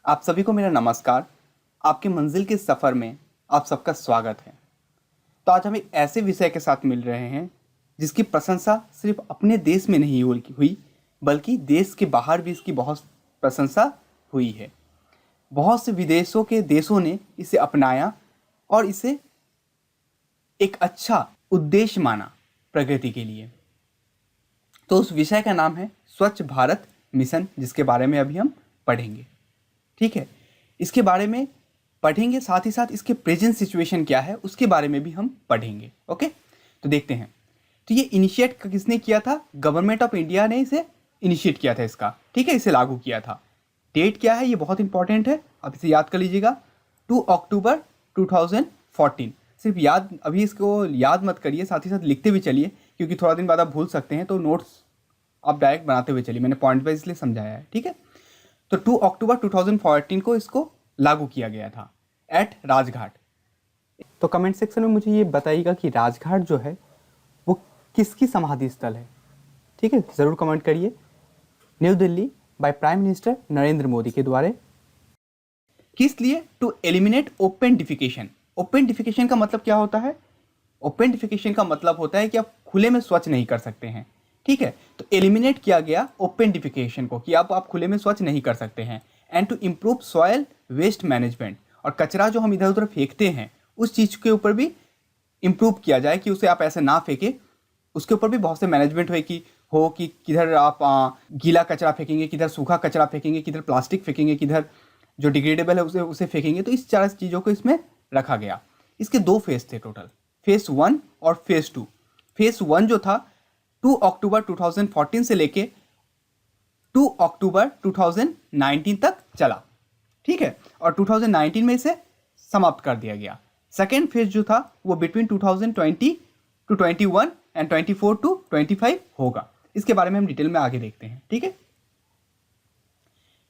आप सभी को मेरा नमस्कार। आपके मंजिल के सफ़र में आप सबका स्वागत है। तो आज हम एक ऐसे विषय के साथ मिल रहे हैं जिसकी प्रशंसा सिर्फ अपने देश में नहीं हुई बल्कि देश के बाहर भी इसकी बहुत प्रशंसा हुई है। बहुत से विदेशों के देशों ने इसे अपनाया और इसे एक अच्छा उद्देश्य माना प्रगति के लिए। तो उस विषय का नाम है स्वच्छ भारत मिशन, जिसके बारे में अभी हम पढ़ेंगे। ठीक है, इसके बारे में पढ़ेंगे, साथ ही साथ इसके प्रेजेंट सिचुएशन क्या है उसके बारे में भी हम पढ़ेंगे। ओके, तो देखते हैं। तो ये इनिशिएट किसने किया था? गवर्नमेंट ऑफ इंडिया ने इसे इनिशिएट किया था इसका। ठीक है, इसे लागू किया था। डेट क्या है ये बहुत इंपॉर्टेंट है, आप इसे याद कर लीजिएगा। 2 अक्टूबर 2014। सिर्फ याद, अभी इसको याद मत करिए, साथ ही साथ लिखते भी चलिए, क्योंकि थोड़ा दिन बाद आप भूल सकते हैं। तो नोट्स आप डायरेक्ट बनाते हुए चलिए, मैंने पॉइंट वाइज इसलिए समझाया है। ठीक है, तो 2 अक्टूबर 2014 को इसको लागू किया गया था एट राजघाट। तो कमेंट सेक्शन में मुझे ये बताइएगा कि राजघाट जो है वो किसकी समाधि स्थल है। ठीक है, ज़रूर कमेंट करिए। New Delhi by prime minister Narendra Modi के द्वारा। किस लिए? To eliminate open defecation. Open defecation का मतलब क्या होता है? ओपन डिफिकेशन का मतलब होता है कि आप खुले में स्वच्छ नहीं कर सकते हैं। ठीक है, तो एलिमिनेट किया गया ओपन डिफिकेशन को कि आप खुले में स्वच्छ नहीं कर सकते हैं। And to improve soil waste management, और कचरा जो हम इधर उधर फेंकते हैं उस चीज़ के ऊपर भी इम्प्रूव किया जाए कि उसे आप ऐसे ना फेंके, उसके ऊपर भी बहुत से मैनेजमेंट हो कि किधर आप गीला कचरा फेंकेंगे, किधर सूखा कचरा फेंकेंगे, किधर प्लास्टिक फेंकेंगे, किधर जो डिग्रेडेबल है उसे फेंकेंगे। तो इस चार चीज़ों को इसमें रखा गया। इसके 2 फेज थे टोटल, फेज 1 और फेज 2। फेज 1 जो था 2 अक्टूबर 2014 से लेके 2 अक्टूबर 2019 तक चला। ठीक है, और 2019 में इसे समाप्त कर दिया गया। सेकेंड फेज जो था वो बिटवीन 2020 टू 21 एंड 24 टू 25 होगा। इसके बारे में हम डिटेल में आगे देखते हैं। ठीक है,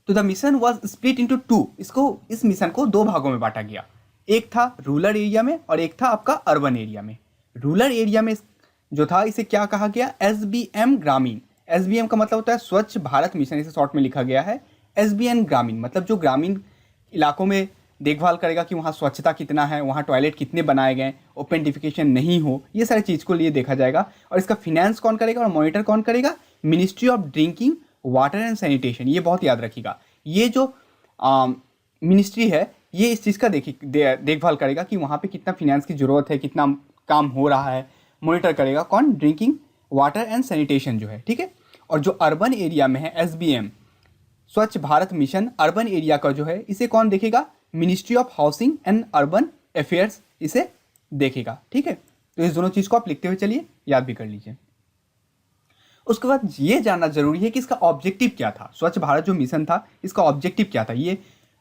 तो the mission was split into 2। इस मिशन को 2 भागों में बांटा गया। एक था रूरल एरिया में और एक था आपका अर्बन एरिया में। रूरल एरिया में जो था इसे क्या कहा गया? SBM ग्रामीण। SBM का मतलब होता है स्वच्छ भारत मिशन, इसे शॉर्ट में लिखा गया है। SBN ग्रामीण मतलब जो ग्रामीण इलाकों में देखभाल करेगा कि वहाँ स्वच्छता कितना है, वहाँ टॉयलेट कितने बनाए गए, ओपन डिफिकेशन नहीं हो, ये सारी चीज़ को लिए देखा जाएगा। और इसका फिनेंस कौन करेगा और मॉनिटर कौन करेगा? Ministry of drinking water and sanitation. ये बहुत याद रखिएगा, ये जो मिनिस्ट्री है ये इस चीज़ का देखभाल करेगा कि वहाँ पे कितना फिनेंस की ज़रूरत है, कितना काम हो रहा है। मॉनिटर करेगा कौन? ड्रिंकिंग वाटर एंड सैनिटेशन जो है। ठीक है, और जो अर्बन एरिया में है SBM स्वच्छ भारत मिशन, अर्बन एरिया का जो है इसे कौन देखेगा? Ministry of housing and urban affairs इसे देखेगा। ठीक है, तो इस दोनों चीज़ को आप लिखते हुए चलिए, याद भी कर लीजिए। उसके बाद ये जानना जरूरी है कि इसका ऑब्जेक्टिव क्या था। स्वच्छ भारत जो मिशन था इसका ऑब्जेक्टिव क्या था? ये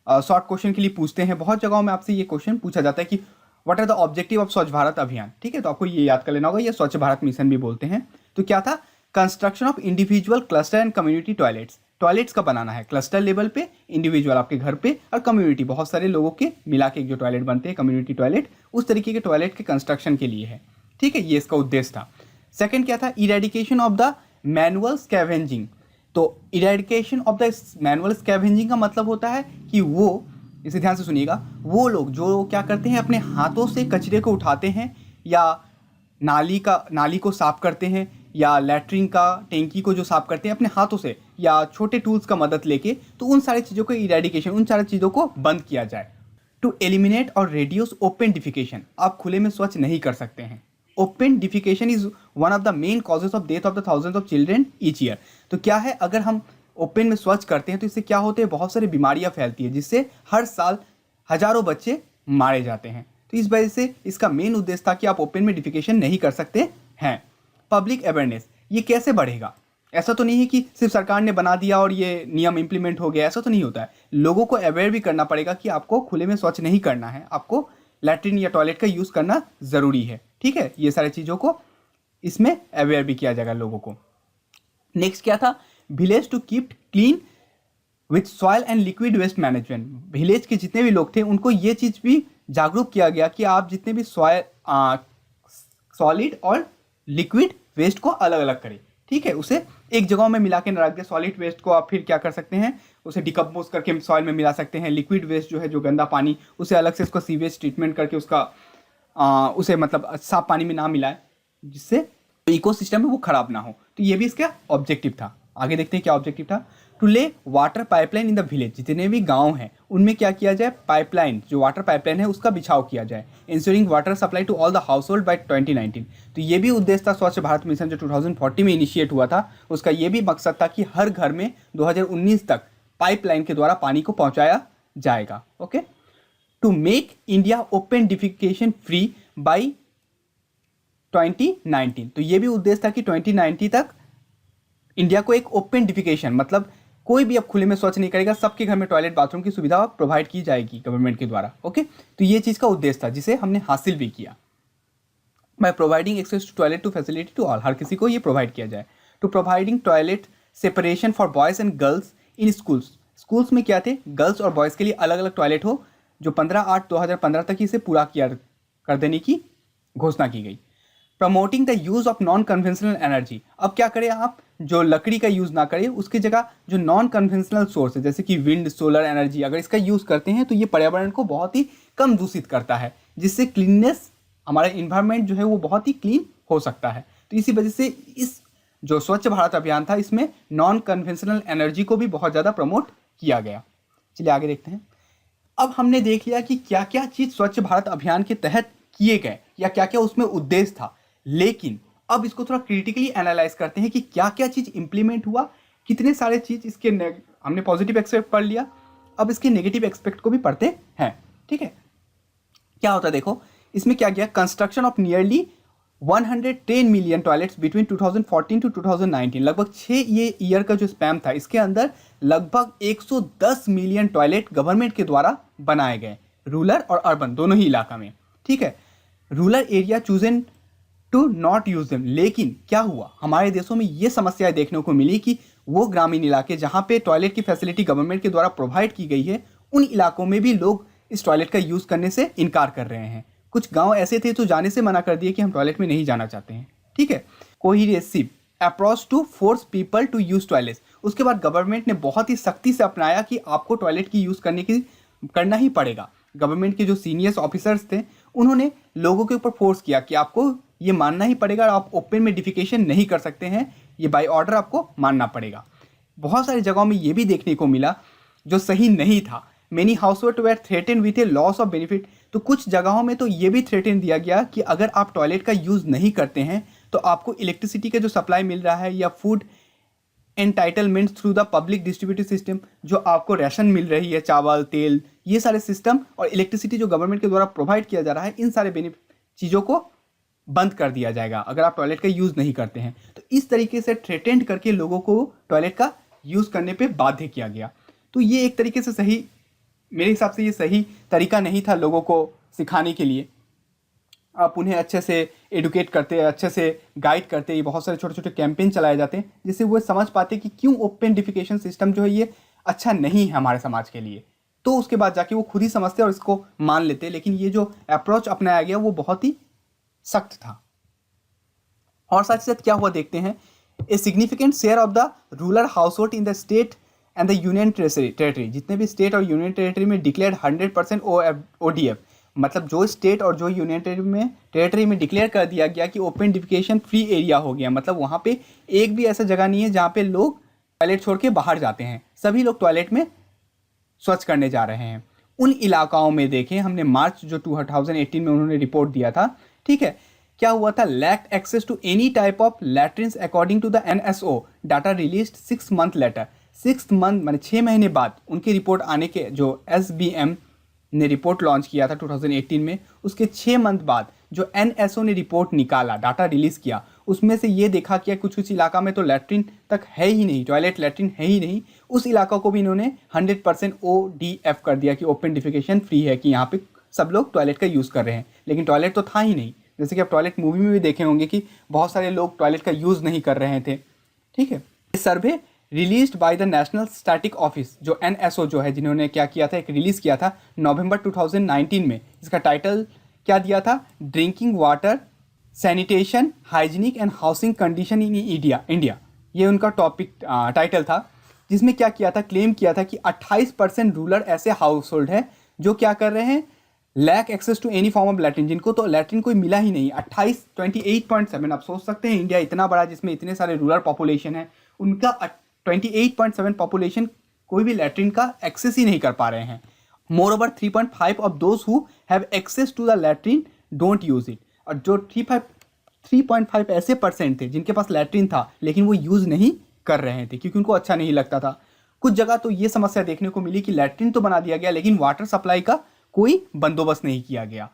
शॉर्ट क्वेश्चन के लिए पूछते हैं, बहुत जगहों में आपसे ये क्वेश्चन पूछा जाता है कि what are the objective of Swachh Bharat अभियान। ठीक है, तो आपको ये याद कर लेना होगा, ये स्वच्छ भारत मिशन भी बोलते हैं। तो क्या था? Construction of individual cluster and community toilets. Toilets का बनाना है क्लस्टर लेवल पे, इंडिविजुअल आपके घर पे, और कम्युनिटी बहुत सारे लोगों के मिला के जो टॉयलेट बनते हैं कम्युनिटी टॉयलेट, उस तरीके के टॉयलेट के कंस्ट्रक्शन के लिए है। ठीक है, ये इसका उद्देश्य था। सेकेंड क्या था? Eradication of the manual scavenging. तो eradication of the manual scavenging का मतलब होता है कि वो, इसे ध्यान से सुनिएगा, वो लोग जो क्या करते हैं अपने हाथों से कचरे को उठाते हैं या नाली को साफ करते हैं या लैट्रिन का टैंकी को जो साफ करते हैं अपने हाथों से या छोटे टूल्स का मदद लेके, तो उन सारी चीज़ों को इरेडिकेशन, उन सारी चीज़ों को बंद किया जाए। टू एलिमिनेट और रेड्यूस ओपन डिफिकेशन। आप खुले में स्वच्छ नहीं कर सकते हैं। Open defecation is one of the main causes of death of the thousands of children each year. तो क्या है, अगर हम ओपन में स्वच्छ करते हैं तो इससे क्या होते हैं? बहुत सारी बीमारियां फैलती है, जिससे हर साल हजारों बच्चे मारे जाते हैं। तो इस वजह से इसका मेन उद्देश्य था कि आप ओपन में डिफिकेशन नहीं कर सकते हैं। पब्लिक अवेयरनेस, ये कैसे बढ़ेगा? ऐसा तो नहीं है कि सिर्फ सरकार ने बना दिया और ये नियम इंप्लीमेंट हो गया, ऐसा तो नहीं होता है। लोगों को अवेयर भी करना पड़ेगा कि आपको खुले में स्वच्छ नहीं करना है, आपको लैट्रिन या टॉयलेट का यूज़ करना ज़रूरी है। ठीक है, ये सारी चीज़ों को इसमें अवेयर भी किया जाएगा लोगों को। नेक्स्ट क्या था? Village to keep clean with soil and liquid waste management. Village के जितने भी लोग थे उनको ये चीज़ भी जागरूक किया गया कि आप जितने भी सॉलिड और लिक्विड वेस्ट को अलग अलग करें। ठीक है, उसे एक जगह में मिला के न रख दे। सॉलिड वेस्ट को आप फिर क्या कर सकते हैं, उसे डिकम्पोज करके सॉइल में मिला सकते हैं। लिक्विड वेस्ट जो है, जो गंदा पानी, उसे अलग से उसको सीवेज ट्रीटमेंट करके उसका उसे मतलब साफ पानी में ना मिलाए, जिससे इकोसिस्टम में वो खराब ना हो। तो ये भी इसका ऑब्जेक्टिव था। आगे देखते हैं क्या ऑब्जेक्टिव था। टू ले water pipeline in the village, जितने भी गांव हैं उनमें क्या किया जाए, पाइपलाइन, जो वाटर पाइपलाइन है उसका बिछाव किया जाए। Ensuring water supply to all the household by 2019। तो ये भी उद्देश्य था स्वच्छ भारत मिशन जो 2040 में इनिशिएट हुआ था। उसका ये भी मकसद था कि हर घर में 2019 तक पाइपलाइन के द्वारा पानी को पहुंचाया जाएगा। Okay, to make India open defecation free by 2019। तो ये भी उद्देश्य था कि 2019 तक इंडिया को एक ओपन डिफिकेशन, मतलब कोई भी अब खुले में शौच नहीं करेगा, सबके घर में टॉयलेट बाथरूम की सुविधा प्रोवाइड की जाएगी गवर्नमेंट के द्वारा। ओके, तो ये चीज़ का उद्देश्य था जिसे हमने हासिल भी किया। By providing access to toilet to facility to all, हर किसी को ये प्रोवाइड किया जाए। To providing toilet separation for boys and girls in schools. Schools में क्या थे, गर्ल्स और बॉयज़ के लिए अलग अलग टॉयलेट हो, जो 15/8/2015 तक इसे पूरा किया कर देने की घोषणा की गई। Promoting the use of non conventional energy. अब क्या करें आप, जो लकड़ी का यूज़ ना करें, उसकी जगह जो नॉन कन्वेंशनल सोर्स है जैसे कि विंड, सोलर एनर्जी, अगर इसका यूज़ करते हैं तो ये पर्यावरण को बहुत ही कम दूषित करता है, जिससे क्लीननेस, हमारा इन्वायरमेंट जो है वो बहुत ही क्लीन हो सकता है। तो इसी वजह से इस जो स्वच्छ भारत अभियान था इसमें नॉन कन्वेंशनल एनर्जी को भी बहुत ज़्यादा प्रमोट किया गया। चलिए आगे देखते हैं। अब हमने देख लिया कि क्या क्या चीज़ स्वच्छ भारत अभियान के तहत किए गए या क्या क्या उसमें उद्देश्य था, लेकिन अब इसको थोड़ा क्रिटिकली एनालाइज करते हैं कि क्या क्या चीज़ इंप्लीमेंट हुआ, कितने सारे चीज़ इसके हमने पॉजिटिव एक्सपेक्ट पढ़ लिया, अब इसके नेगेटिव एक्सपेक्ट को भी पढ़ते हैं। ठीक है, क्या होता है देखो, इसमें क्या किया, construction of nearly 110 million toilets between 2014 to 2019, लगभग 6 ये ईयर का जो स्पैम था इसके अंदर लगभग 110 मिलियन टॉयलेट गवर्नमेंट के द्वारा बनाए गए, रूरल और अर्बन दोनों ही इलाका में। ठीक है, rural area chosen to not use them, लेकिन क्या हुआ, हमारे देशों में ये समस्याएं देखने को मिली कि वो ग्रामीण इलाके जहाँ पे टॉयलेट की फैसिलिटी गवर्नमेंट के द्वारा प्रोवाइड की गई है, उन इलाकों में भी लोग इस टॉयलेट का यूज़ करने से इनकार कर रहे हैं। कुछ गांव ऐसे थे जो जाने से मना कर दिए कि हम टॉयलेट में नहीं जाना चाहते हैं। ठीक है, coercive approach to force people to use toilets. उसके बाद गवर्नमेंट ने बहुत ही सख्ती से अपनाया कि आपको टॉयलेट की यूज़ करना ही पड़ेगा। गवर्नमेंट के जो सीनियर्स ऑफिसर्स थे उन्होंने लोगों के ऊपर फोर्स किया कि आपको ये मानना ही पड़ेगा, आप ओपन में डिफिकेशन नहीं कर सकते हैं, ये बाय ऑर्डर आपको मानना पड़ेगा। बहुत सारी जगहों में ये भी देखने को मिला जो सही नहीं था। Many household were threaten with a loss of benefit. तो कुछ जगहों में तो ये भी थ्रेटन दिया गया कि अगर आप टॉयलेट का यूज़ नहीं करते हैं तो आपको इलेक्ट्रिसिटी का जो सप्लाई मिल रहा है या food entitlement through the public distributive system, जो आपको राशन मिल रही है, चावल, तेल, ये सारे सिस्टम और इलेक्ट्रिसिटी जो गवर्नमेंट के द्वारा प्रोवाइड किया जा रहा है, इन सारे चीज़ों को बंद कर दिया जाएगा अगर आप टॉयलेट का यूज़ नहीं करते हैं। तो इस तरीके से थ्रेटेंड करके लोगों को टॉयलेट का यूज़ करने पे बाध्य किया गया। तो ये एक तरीके से सही, मेरे हिसाब से ये सही तरीका नहीं था लोगों को सिखाने के लिए। आप उन्हें अच्छे से एडुकेट करते, अच्छे से गाइड करते, ये बहुत सारे छोटे छोटे कैंपेन चलाए जाते हैं जिससे वो समझ पाते कि क्यों ओपन डिफिकेशन सिस्टम जो है ये अच्छा नहीं है हमारे समाज के लिए। तो उसके बाद जाके वो खुद ही समझते और इसको मान लेते। लेकिन ये जो अप्रोच अपनाया गया वो बहुत ही सख्त था। और साथ ही साथ क्या हुआ देखते हैं, a significant share of the rural house hold in the state and the union territory. जितने भी स्टेट और यूनियन टेरेटरी में डिक्लेयर 100% ODF, मतलब जो स्टेट और जो यूनियन टेरेटरी में डिक्लेयर कर दिया गया कि ओपन डिफिकेशन फ्री एरिया हो गया, मतलब वहाँ पे एक भी ऐसा जगह नहीं है जहाँ पे लोग टॉयलेट छोड़ के बाहर जाते हैं, सभी लोग टॉयलेट में स्वच्छ करने जा रहे हैं। उन इलाकाओं में देखें, हमने मार्च जो 2018 में उन्होंने रिपोर्ट दिया था, ठीक है, क्या हुआ था, lack access to any type of latrines according to the NSO data released 6 month later. 6 month माने 6 महीने बाद उनकी रिपोर्ट आने के, जो SBM ने रिपोर्ट लॉन्च किया था 2018 में, उसके 6 मंथ बाद जो NSO ने रिपोर्ट निकाला, डाटा रिलीज़ किया, उसमें से ये देखा कि कुछ कुछ इलाका में तो लैट्रिन तक है ही नहीं, टॉयलेट लैट्रिन है ही नहीं। उस इलाका को भी इन्होंने 100% ODF कर दिया कि ओपन डिफिकेशन फ्री है, कि यहाँ पे सब लोग टॉयलेट का यूज़ कर रहे हैं। लेकिन टॉयलेट तो था ही नहीं, जैसे कि आप टॉयलेट मूवी में भी देखे होंगे कि बहुत सारे लोग टॉयलेट का यूज़ नहीं कर रहे थे। ठीक है, survey released by the national static office, जो NSO जो है, जिन्होंने क्या किया था, एक रिलीज़ किया था नवंबर 2019 में। इसका टाइटल क्या दिया था, drinking water sanitation hygienic and housing condition in India. ये उनका टॉपिक टाइटल था, जिसमें क्या किया था, क्लेम किया था कि 28% रूरल ऐसे हाउस होल्ड है जो क्या कर रहे हैं, lack access to any form of latrine, जिनको तो लैट्रिन कोई मिला ही नहीं। 28 आप सोच सकते हैं इंडिया इतना बड़ा जिसमें इतने सारे रूरल पॉपुलेशन है, उनका 28.7 पॉपुलेशन कोई भी लैट्रिन का एक्सेस ही नहीं कर पा रहे हैं। Moreover 3.5 of those who have access to the latrine don't use it. और जो 3.5 ऐसे परसेंट थे जिनके पास लैट्रिन था लेकिन वो यूज़ नहीं कर रहे थे क्योंकि उनको अच्छा नहीं लगता था। कुछ जगह तो ये समस्या देखने को मिली कि लैट्रिन तो बना दिया गया लेकिन वाटर सप्लाई का कोई बंदोबस्त नहीं किया गया।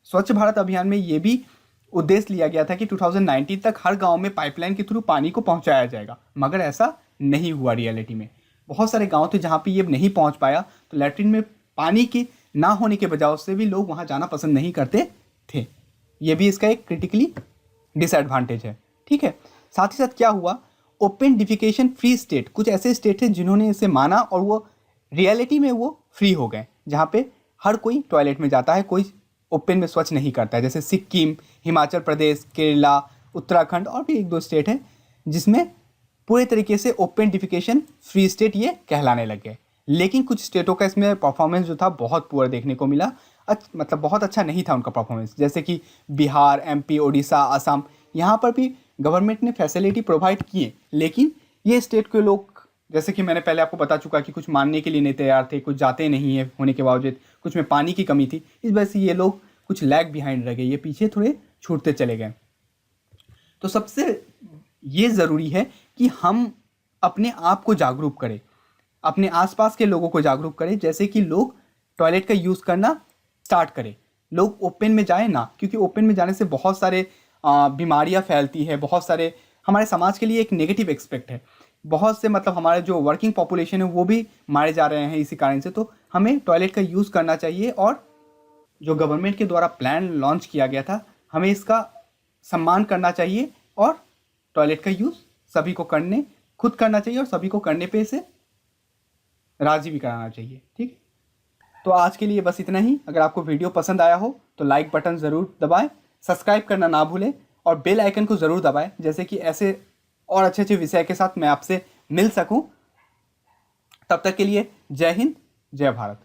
स्वच्छ भारत अभियान में ये भी उद्देश्य लिया गया था कि 2019 तक हर गांव में पाइपलाइन के थ्रू पानी को पहुंचाया जाएगा, मगर ऐसा नहीं हुआ। रियलिटी में बहुत सारे गांव थे जहां पे ये नहीं पहुंच पाया, तो लैट्रिन में पानी के ना होने के वजह से भी लोग वहां जाना पसंद नहीं करते थे। ये भी इसका एक क्रिटिकली डिसएडवांटेज है। ठीक है, साथ ही साथ क्या हुआ, ओपन डिफिकेशन फ्री स्टेट, कुछ ऐसे स्टेट हैं जिन्होंने इसे माना और वो रियलिटी में वो फ्री हो गए, जहाँ पे हर कोई टॉयलेट में जाता है, कोई ओपन में स्वच्छ नहीं करता है। जैसे सिक्किम, हिमाचल प्रदेश, केरला, उत्तराखंड और भी एक दो स्टेट हैं जिसमें पूरे तरीके से ओपन डिफिकेशन फ्री स्टेट ये कहलाने लग गए। लेकिन कुछ स्टेटों का इसमें परफॉर्मेंस जो था बहुत पुअर देखने को मिला, मतलब बहुत अच्छा नहीं था उनका परफॉर्मेंस। जैसे कि बिहार, एमपी, ओडिशा, असम, यहाँ पर भी गवर्नमेंट ने फैसिलिटी प्रोवाइड किए, लेकिन ये स्टेट के लोग, जैसे कि मैंने पहले आपको बता चुका कि कुछ मानने के लिए नहीं तैयार थे, कुछ जाते नहीं है होने के बावजूद, कुछ में पानी की कमी थी, इस वजह से ये लोग कुछ लैग बिहाइंड रह गए, ये पीछे थोड़े छूटते चले गए। तो सबसे ये ज़रूरी है कि हम अपने आप को जागरूक करें, अपने आसपास के लोगों को जागरूक करें, जैसे कि लोग टॉयलेट का यूज़ करना स्टार्ट करें, लोग ओपन में जाएं ना, क्योंकि ओपन में जाने से बहुत सारे बीमारियां फैलती है, बहुत सारे हमारे समाज के लिए एक नेगेटिव एक्सपेक्ट है। बहुत से मतलब हमारे जो वर्किंग पॉपुलेशन है वो भी मारे जा रहे हैं इसी कारण से। तो हमें टॉयलेट का यूज़ करना चाहिए और जो गवर्नमेंट के द्वारा प्लान लॉन्च किया गया था हमें इसका सम्मान करना चाहिए और टॉयलेट का यूज़ सभी को खुद करना चाहिए और सभी को करने पे इसे राजी भी कराना चाहिए। ठीक, तो आज के लिए बस इतना ही। अगर आपको वीडियो पसंद आया हो तो लाइक बटन ज़रूर दबाएं, सब्सक्राइब करना ना भूलें और बेल आइकन को ज़रूर दबाएं, जैसे कि ऐसे और अच्छे अच्छे विषय के साथ मैं आपसे मिल सकूं। तब तक के लिए जय हिंद, जय भारत।